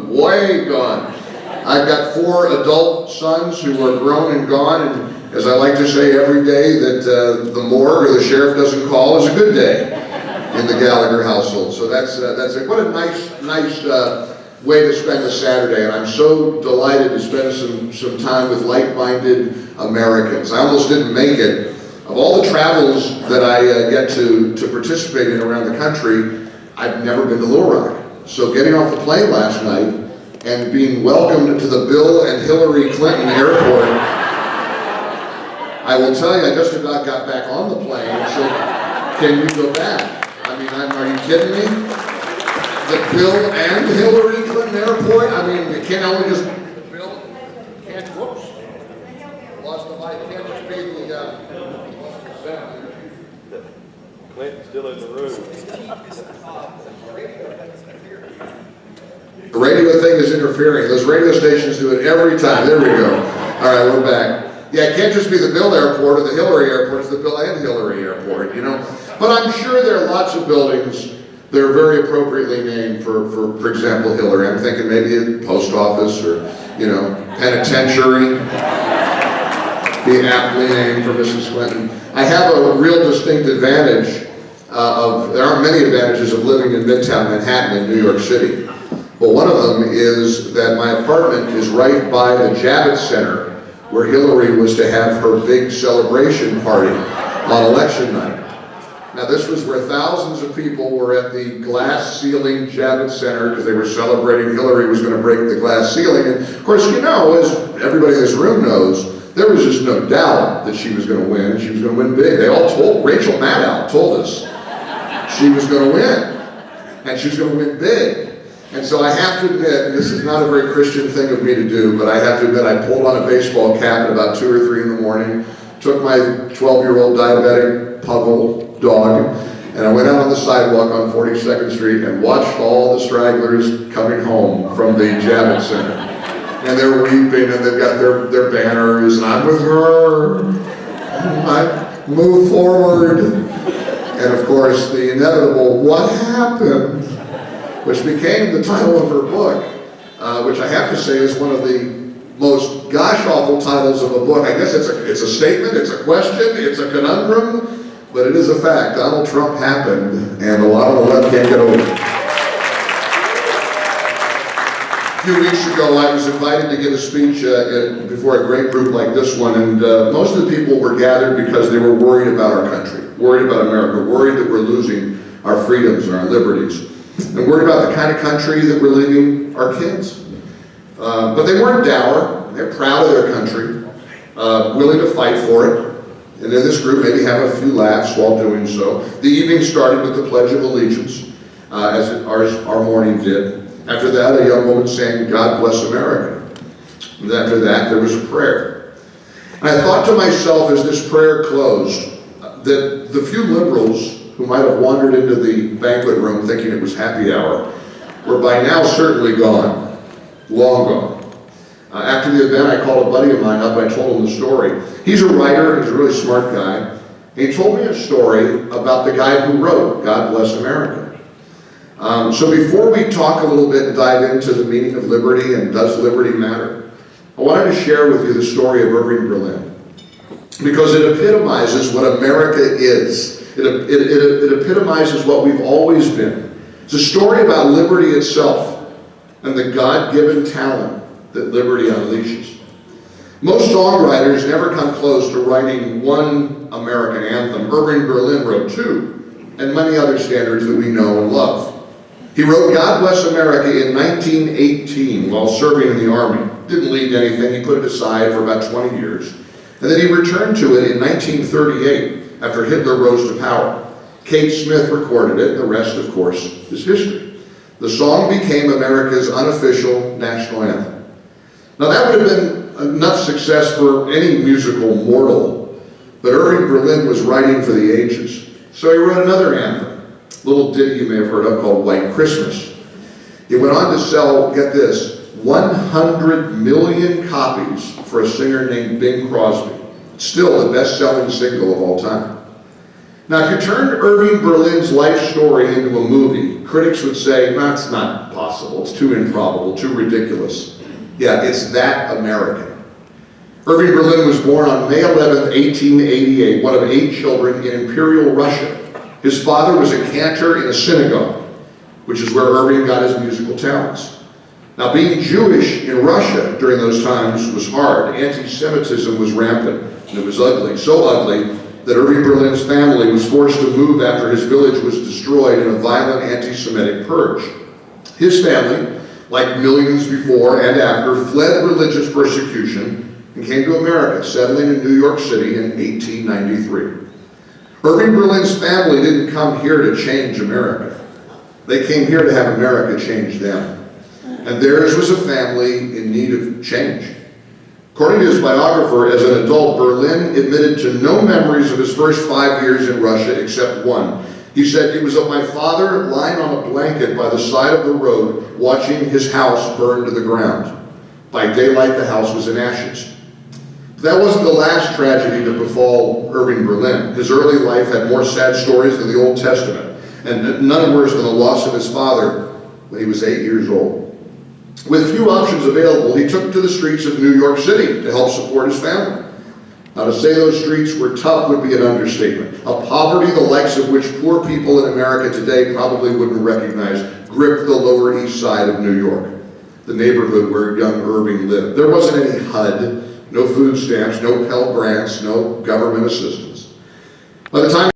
way gone. I've got 4 adult sons who are grown and gone, and as I like to say every day, that the morgue or the sheriff doesn't call is a good day in the Gallagher household. So that's it. What a nice way to spend a Saturday, and I'm so delighted to spend some time with like-minded Americans. I almost didn't make it. Of all the travels that I get to participate in around the country, I've never been to Little Rock. So getting off the plane last night and being welcomed to the Bill and Hillary Clinton airport, I will tell you, I just about got back on the plane and said, can you go back? I mean, are you kidding me? The Bill and Hillary Clinton airport? I mean, you can't only just, the Bill can't, whoops, lost the mic, can't just be the, Clinton's still in the room. The radio thing is interfering. Those radio stations do it every time. There we go. All right, we're back. Yeah, it can't just be the Bill Airport or the Hillary Airport. It's the Bill and Hillary Airport, you know. But I'm sure there are lots of buildings that are very appropriately named for example, Hillary. I'm thinking maybe a post office or, you know, penitentiary. Be aptly named for Mrs. Clinton. I have a real distinct advantage there aren't many advantages of living in Midtown Manhattan in New York City. But one of them is that my apartment is right by the Javits Center, where Hillary was to have her big celebration party on election night. Now this was where thousands of people were at the glass ceiling Javits Center because they were celebrating Hillary was going to break the glass ceiling. And of course, you know, as everybody in this room knows, there was just no doubt that she was going to win. She was going to win big. They all told, Rachel Maddow told us she was going to win, and she was going to win big. And so I have to admit, and this is not a very Christian thing of me to do, but I have to admit I pulled on a baseball cap at about 2 or 3 in the morning, took my 12-year-old diabetic puggle dog, and I went out on the sidewalk on 42nd Street and watched all the stragglers coming home from the Javits Center. And they're weeping, and they've got their banners, and I'm with her, I move forward. And of course, the inevitable, what happened, which became the title of her book, which I have to say is one of the most gosh-awful titles of a book. I guess it's a statement, it's a question, it's a conundrum, but it is a fact. Donald Trump happened, and a lot of the left can't get over it. A few weeks ago, I was invited to give a speech before a great group like this one, and most of the people were gathered because they were worried about our country, worried about America, worried that we're losing our freedoms and our liberties, and worried about the kind of country that we're leaving our kids. But they weren't dour. They're proud of their country, willing to fight for it, and in this group maybe have a few laughs while doing so. The evening started with the Pledge of Allegiance, as our morning did. After that, a young woman sang, God Bless America. And after that, there was a prayer. And I thought to myself as this prayer closed, that the few liberals who might have wandered into the banquet room thinking it was happy hour were by now certainly gone, long gone. After the event, I called a buddy of mine up, I told him the story. He's a writer, he's a really smart guy. He told me a story about the guy who wrote God Bless America. So before we talk a little bit and dive into the meaning of liberty and does liberty matter, I wanted to share with you the story of Irving Berlin, because it epitomizes what America is. It epitomizes what we've always been. It's a story about liberty itself and the God-given talent that liberty unleashes. Most songwriters never come close to writing one American anthem. Irving Berlin wrote 2, and many other standards that we know and love. He wrote God Bless America in 1918 while serving in the Army. Didn't lead to anything, he put it aside for about 20 years. And then he returned to it in 1938 after Hitler rose to power. Kate Smith recorded it, and the rest, of course, is history. The song became America's unofficial national anthem. Now that would have been enough success for any musical mortal, but Irving Berlin was writing for the ages. So he wrote another anthem, a little ditty you may have heard of called White Christmas. It went on to sell, get this, 100 million copies for a singer named Bing Crosby. Still the best-selling single of all time. Now, if you turned Irving Berlin's life story into a movie, critics would say, that's not possible, it's too improbable, too ridiculous. Yeah, it's that American. Irving Berlin was born on May 11, 1888, one of 8 children in Imperial Russia. His father was a cantor in a synagogue, which is where Irving got his musical talents. Now, being Jewish in Russia during those times was hard. Anti-Semitism was rampant, and it was ugly, so ugly that Irving Berlin's family was forced to move after his village was destroyed in a violent anti-Semitic purge. His family, like millions before and after, fled religious persecution and came to America, settling in New York City in 1893. Irving Berlin's family didn't come here to change America. They came here to have America change them. And theirs was a family in need of change. According to his biographer, as an adult, Berlin admitted to no memories of his first 5 years in Russia except one. He said, "It was of my father lying on a blanket by the side of the road, watching his house burn to the ground. By daylight, the house was in ashes." But that wasn't the last tragedy to befall Irving Berlin. His early life had more sad stories than the Old Testament, and none worse than the loss of his father when he was 8 years old. With few options available, he took to the streets of New York City to help support his family. Now, to say those streets were tough would be an understatement. A poverty the likes of which poor people in America today probably wouldn't recognize gripped the Lower East Side of New York, the neighborhood where young Irving lived. There wasn't any HUD, no food stamps, no Pell Grants, no government assistance. By the time